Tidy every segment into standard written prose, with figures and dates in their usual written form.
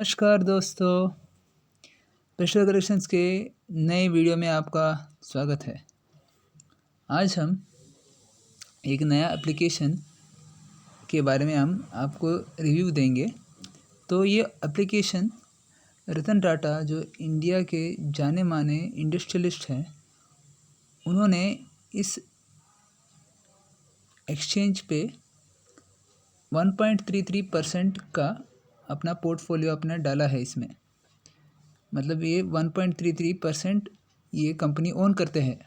नमस्कार दोस्तों, pressure collections के नए वीडियो में आपका स्वागत है। आज हम एक नया एप्लीकेशन के बारे में हम आपको रिव्यू देंगे। तो ये एप्लीकेशन रतन टाटा जो इंडिया के जाने माने इंडस्ट्रियलिस्ट हैं, उन्होंने इस एक्सचेंज पे 1.33% का अपना पोर्टफोलियो अपना डाला है। इसमें मतलब ये 1.33% ये कंपनी ओन करते हैं।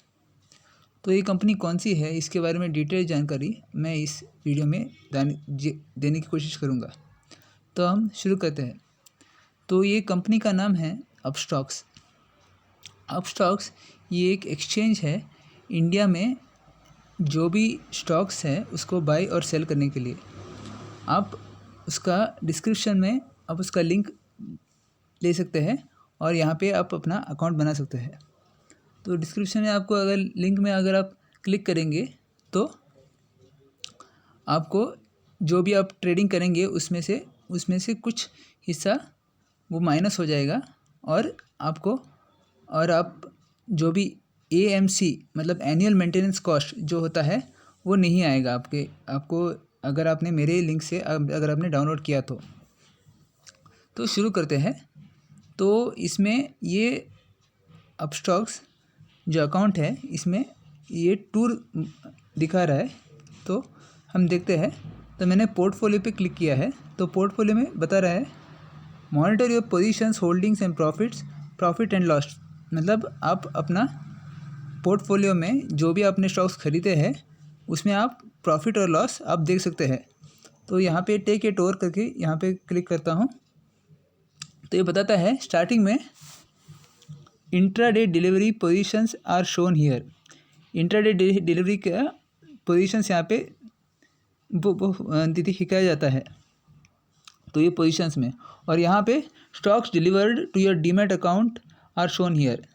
तो ये कंपनी कौन सी है, इसके बारे में डिटेल जानकारी मैं इस वीडियो में देने की कोशिश करूँगा। तो हम शुरू करते हैं। तो ये कंपनी का नाम है अपस्टॉक्स। अपस्टॉक्स ये एक एक्सचेंज है इंडिया में, जो भी स्टॉक्स है उसको बाय और सेल करने के लिए। आप उसका डिस्क्रिप्शन में आप उसका लिंक ले सकते हैं और यहाँ पे आप अपना अकाउंट बना सकते हैं। तो डिस्क्रिप्शन में आपको अगर लिंक में अगर आप क्लिक करेंगे तो आपको जो भी आप ट्रेडिंग करेंगे उसमें से कुछ हिस्सा वो माइनस हो जाएगा और आप जो भी AMC मतलब एनुअल मेंटेनेंस कॉस्ट जो होता है वो नहीं आएगा आपको अगर आपने मेरे लिंक से अगर आपने डाउनलोड किया तो शुरू करते हैं। तो इसमें ये अपस्टॉक्स जो अकाउंट है इसमें ये टूर दिखा रहा है। तो हम देखते हैं। तो मैंने पोर्टफोलियो पे क्लिक किया है। तो पोर्टफोलियो में बता रहा है monitor your positions holdings and profit and loss. मतलब आप अपना पोर्टफोलियो में जो भी आपने स्टॉक्स खरीदे हैं उसमें आप प्रॉफिट और लॉस आप देख सकते हैं। तो यहाँ पे टेक ए टूर करके यहाँ पे क्लिक करता हूँ। तो ये बताता है स्टार्टिंग में intraday delivery positions are shown here. Intraday delivery का पोजीशंस यहाँ पे दिखाया जाता है। तो ये पोजीशंस में और यहाँ पे stocks delivered to your demat account are shown here.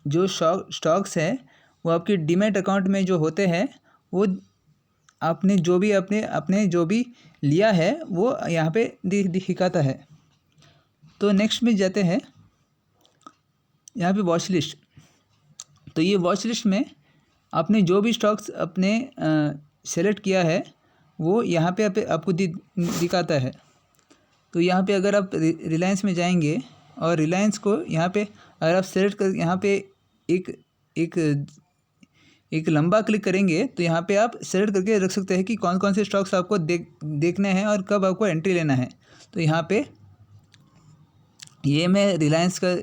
जो स्टॉक्स है वो आपके डीमैट अकाउंट में जो होते हैं वो आपने जो भी लिया है वो यहाँ पे दिखाता है। तो नेक्स्ट में जाते हैं यहाँ पे वॉच लिस्ट। तो ये वॉच लिस्ट में आपने जो भी स्टॉक्स अपने सेलेक्ट किया है वो यहाँ पे आपको दिखाता है। तो यहाँ पे अगर आप रिलायंस में जाएंगे और रिलायंस को यहाँ पे अगर आप सेलेक्ट कर यहाँ पे एक लंबा क्लिक करेंगे तो यहाँ पे आप सेलेक्ट करके रख सकते हैं कि कौन कौन से स्टॉक्स आपको देखने हैं और कब आपको एंट्री लेना है। तो यहाँ पे ये मैं रिलायंस का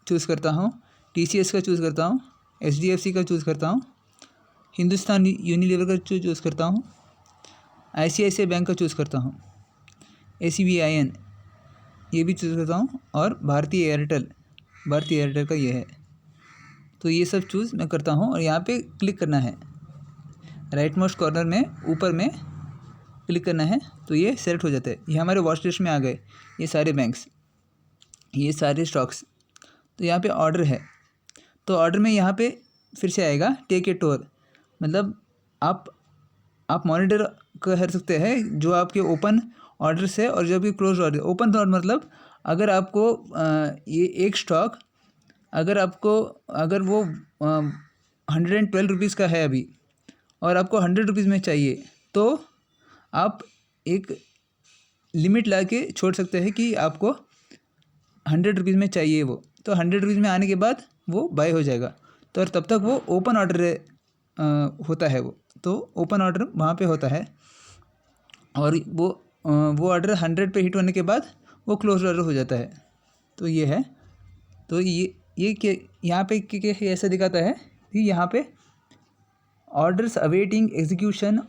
चूज़ करता हूँ, TCS का चूज़ करता हूँ, HDFC का चूज़ करता हूँ, हिंदुस्तान यूनिलीवर का चूज़ करता हूँ, ICICI बैंक का चूज़ करता हूँ, ACBIN ये भी चूज़ करता हूँ और भारतीय एयरटेल का ये है। तो ये सब चूज़ मैं करता हूँ और यहाँ पे क्लिक करना है। राइट मोस्ट कॉर्नर में ऊपर में क्लिक करना है तो ये सेलेक्ट हो जाता है। ये हमारे वॉच लिस्ट में आ गए ये सारे बैंक्स, ये सारे स्टॉक्स। तो यहाँ पे ऑर्डर है। तो ऑर्डर में यहाँ पे फिर से आएगा टेक ए टूर। मतलब आप मॉनिटर कर सकते हैं जो आपके ओपन ऑर्डर से और जो भी क्लोज ऑर्डर। ओपन ऑर्डर मतलब अगर आपको ये एक स्टॉक अगर वो 112 रुपीज़ का है अभी और आपको 100 रुपीज़ में चाहिए तो आप एक लिमिट ला के छोड़ सकते हैं कि आपको 100 रुपीज़ में चाहिए वो। तो 100 रुपीज़ में आने के बाद वो बाय हो जाएगा। तो और तब तक वो ओपन ऑर्डर होता है तो ओपन ऑर्डर वहाँ पे होता है और वो ऑर्डर 100 पे हिट होने के बाद वो क्लोज ऑर्डर हो जाता है। तो ये है। तो ये क्या यहाँ पे ऐसा दिखाता है कि यहाँ पे orders awaiting execution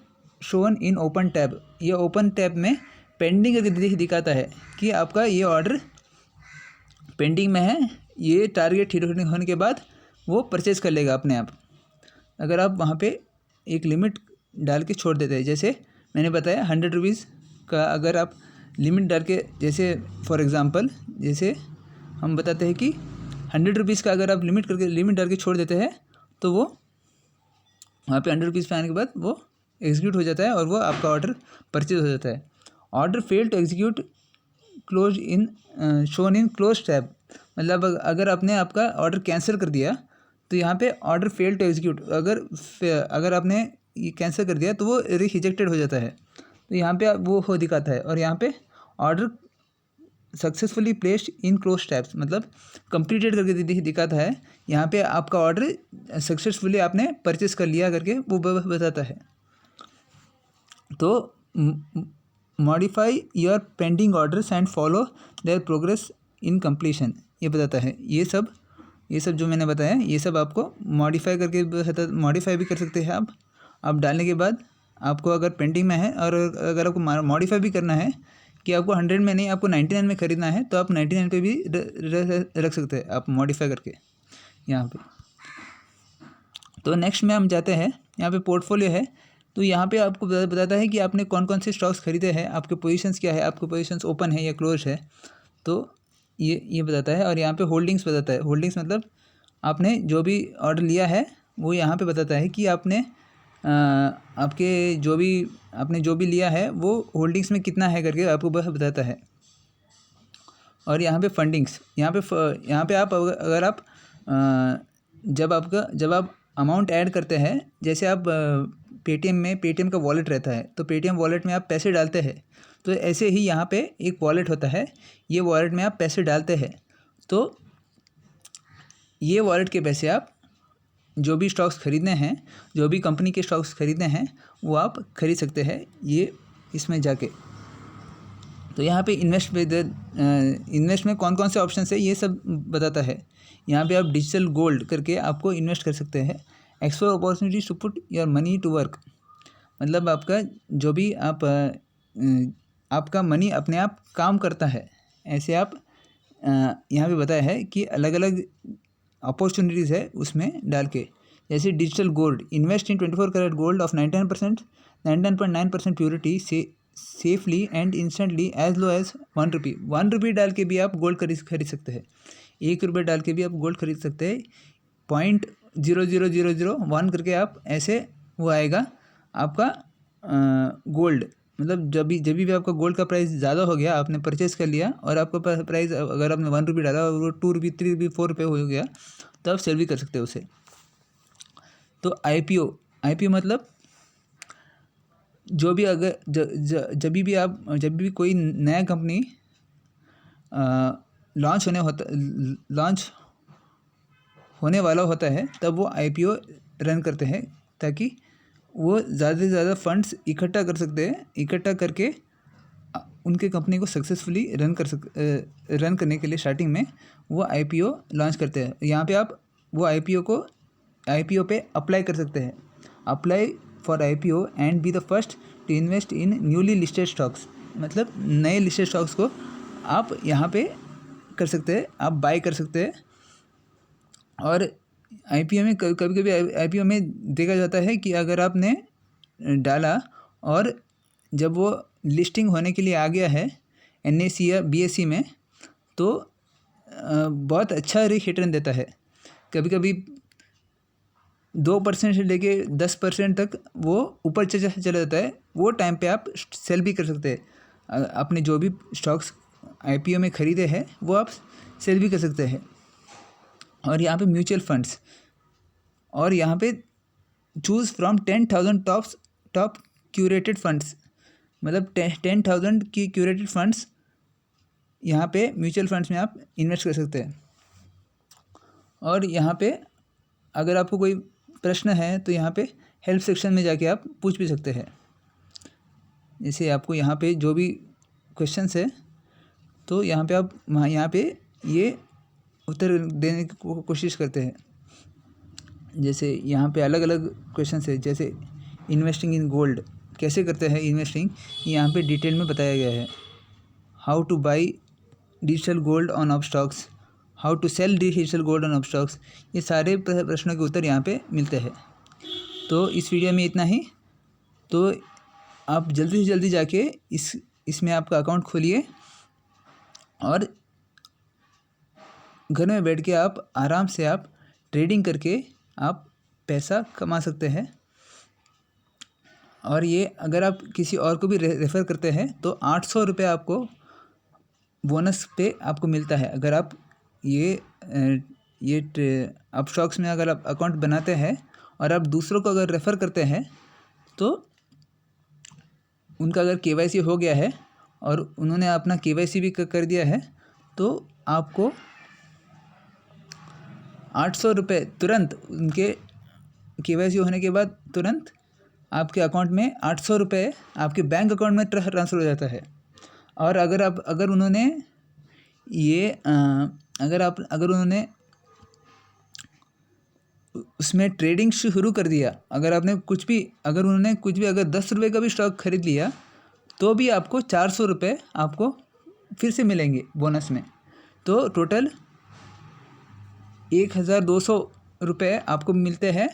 shown in open tab. ये ओपन टैब में पेंडिंग दिखाता है कि आपका ये ऑर्डर पेंडिंग में है। ये टारगेट हिट होने के बाद वो परचेज़ कर लेगा अपने आप। अगर आप वहाँ पे एक लिमिट डाल के छोड़ देते हैं, जैसे मैंने बताया 100 रुपीज़ का अगर आप लिमिट डाल के, जैसे फॉर एग्ज़ाम्पल जैसे हम बताते हैं कि 100 रुपीज़ का अगर आप लिमिट डाल के छोड़ देते हैं तो वो वहाँ पे 100 रुपीज़ पे आने के बाद वो एग्जीक्यूट हो जाता है और वो आपका ऑर्डर परचेज हो जाता है। Order fail to execute close in shown in close tab, मतलब अगर आपने आपका ऑर्डर कैंसिल कर दिया तो यहाँ पे ऑर्डर फेल टू एग्जीक्यूट, अगर आपने ये कैंसिल कर दिया तो वो रिजेक्टेड हो जाता है, तो यहाँ पे वो हो दिखाता है। और यहाँ पे order successfully placed in close tabs, मतलब कंप्लीटेड करके दिखाता है। यहाँ पे आपका ऑर्डर सक्सेसफुली आपने परचेस कर लिया करके वो बताता है। तो modify your pending orders and follow their progress in completion, ये बताता है। ये सब जो मैंने बताया ये सब आपको मॉडिफाई करके मॉडिफाई भी कर सकते हैं आप डालने के बाद। आपको अगर पेंडिंग में है और अगर आपको मॉडिफाई भी करना है कि आपको 100 में नहीं आपको 99 में ख़रीदना है तो आप 99 पे भी रख सकते हैं आप मॉडिफाई करके यहाँ पे। तो नेक्स्ट में हम जाते हैं, यहाँ पे पोर्टफोलियो है। तो यहाँ पे आपको बताता है कि आपने कौन कौन से स्टॉक्स खरीदे हैं, आपके पोजीशंस क्या है, आपके पोजीशंस ओपन है या क्लोज है, तो ये बताता है। और यहाँ पे होल्डिंग्स बताता है। होल्डिंग्स मतलब आपने जो भी ऑर्डर लिया है वो यहाँ पे बताता है कि आपने आपके आपने जो भी लिया है वो होल्डिंग्स में कितना है करके आपको बताता है। और यहाँ पे फंडिंग्स, यहाँ पे आप अगर आप जब आप अमाउंट ऐड करते हैं, जैसे आप पेटीएम का वॉलेट रहता है तो पेटीएम वॉलेट में आप पैसे डालते हैं, तो ऐसे ही यहाँ पे एक वॉलेट होता है, ये वॉलेट में आप पैसे डालते हैं, तो ये वॉलेट के पैसे आप जो भी स्टॉक्स खरीदने हैं, जो भी कंपनी के स्टॉक्स खरीदने हैं वो आप खरीद सकते हैं ये इसमें जाके। तो यहाँ पे इन्वेस्ट में कौन कौन से ऑप्शन है ये सब बताता है। यहाँ पे आप डिजिटल गोल्ड करके आपको इन्वेस्ट कर सकते हैं। Explore opportunities to put your money to work, मतलब आपका जो भी आपका मनी अपने आप काम करता है, ऐसे आप यहाँ पे बताया है कि अलग अलग अपॉर्चुनिटीज़ है उसमें डाल के। जैसे digital gold, invest in 24 carat gold of 99.9% purity से safely and instantly as low as 1 rupee. 1 rupee डाल के भी आप गोल्ड खरीद सकते हैं, 1 रुपये डाल के भी आप गोल्ड खरीद सकते हैं। 0.00001 करके आप ऐसे वो आएगा आपका गोल्ड, मतलब जब भी आपका गोल्ड का प्राइस ज़्यादा हो गया, आपने परचेज़ कर लिया और आपका प्राइस अगर आपने 1 रुपी डाला और वो 2 रुपी 3 रुपी 4 रुपये हो गया तो आप सेल भी कर सकते हो उसे। तो आईपीओ मतलब जो भी अगर जब भी कोई नया कंपनी लॉन्च होने वाला होता है तब वो आईपीओ रन करते हैं, ताकि वो ज़्यादा से ज़्यादा फंड्स इकट्ठा करके उनके कंपनी को सक्सेसफुली रन करने के लिए स्टार्टिंग में वो आईपीओ लॉन्च करते हैं। यहाँ पे आप वो आईपीओ पे अप्लाई कर सकते हैं। Apply for IPO and be the first to invest in newly listed stocks, मतलब नए लिस्टेड स्टॉक्स को आप यहाँ पे कर सकते हैं, आप बाय कर सकते हैं। और आईपीओ में कभी आईपीओ में देखा जाता है कि अगर आपने डाला और जब वो लिस्टिंग होने के लिए आ गया है एनएसई या बीएसई में, तो बहुत अच्छा रिटर्न देता है। कभी 2% से लेके 10% तक वो ऊपर चला जाता है, वो टाइम पे आप सेल भी कर सकते हैं। अपने जो भी स्टॉक्स आईपीओ में ख़रीदे हैं वो आप सेल भी कर सकते हैं। और यहाँ पे म्यूचुअल फंड्स, और यहाँ पे choose from 10,000 top curated funds, मतलब 10,000 की क्यूरेटेड फंड्स यहाँ पे म्यूचुअल फंड्स में आप इन्वेस्ट कर सकते हैं। और यहाँ पे अगर आपको कोई प्रश्न है तो यहाँ पे हेल्प सेक्शन में जाके आप पूछ भी सकते हैं। जैसे आपको यहाँ पे जो भी क्वेश्चंस है तो यहाँ पे आप यहाँ पे ये उत्तर देने की कोशिश करते हैं। जैसे यहाँ पे अलग अलग क्वेश्चंस है, जैसे इन्वेस्टिंग इन गोल्ड कैसे करते हैं इन्वेस्टिंग, यहाँ पे डिटेल में बताया गया है। How to buy digital gold on off stocks, how to sell digital gold on off stocks, ये सारे प्रश्नों के उत्तर यहाँ पे मिलते हैं। तो इस वीडियो में इतना ही। तो आप जल्दी से जल्दी जाके इसमें आपका अकाउंट खोलिए और घर में बैठ के आप आराम से आप ट्रेडिंग करके आप पैसा कमा सकते हैं। और ये अगर आप किसी और को भी रेफ़र करते हैं तो 800 रुपये आपको बोनस पे आपको मिलता है। अगर आप आप स्टॉक्स में अगर आप अकाउंट बनाते हैं और आप दूसरों को अगर रेफ़र करते हैं तो उनका अगर केवाईसी हो गया है और उन्होंने अपना केवाईसी भी कर दिया है तो आपको 800 रुपये तुरंत उनके केवाईसी होने के बाद तुरंत आपके अकाउंट में 800 रुपये आपके बैंक अकाउंट में ट्रांसफ़र हो जाता है। और अगर उन्होंने उसमें ट्रेडिंग शुरू कर दिया, अगर उन्होंने कुछ भी अगर 10 रुपये का भी स्टॉक खरीद लिया तो भी आपको 400 रुपये आपको फिर से मिलेंगे बोनस में। तो टोटल 1200 रुपये आपको मिलते हैं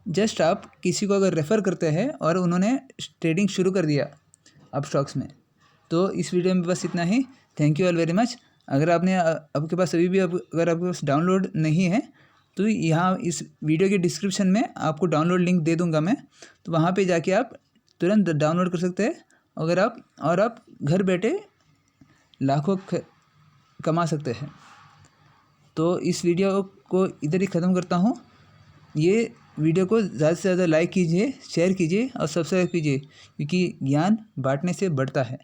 जस्ट आप किसी को अगर रेफ़र करते हैं और उन्होंने ट्रेडिंग शुरू कर दिया अब स्टॉक्स में। तो इस वीडियो में बस इतना ही। Thank you all very much. अगर आपके पास अभी भी अगर आपके पास डाउनलोड नहीं है तो यहाँ इस वीडियो के डिस्क्रिप्शन में आपको डाउनलोड लिंक दे दूँगा मैं, तो वहाँ पे जाके आप तुरंत डाउनलोड कर सकते हैं। अगर आप घर बैठे लाखों कमा सकते हैं। तो इस वीडियो को इधर ही ख़त्म करता हूँ। ये वीडियो को ज़्यादा से ज़्यादा लाइक कीजिए, शेयर कीजिए और सब्सक्राइब कीजिए, क्योंकि ज्ञान बांटने से बढ़ता है।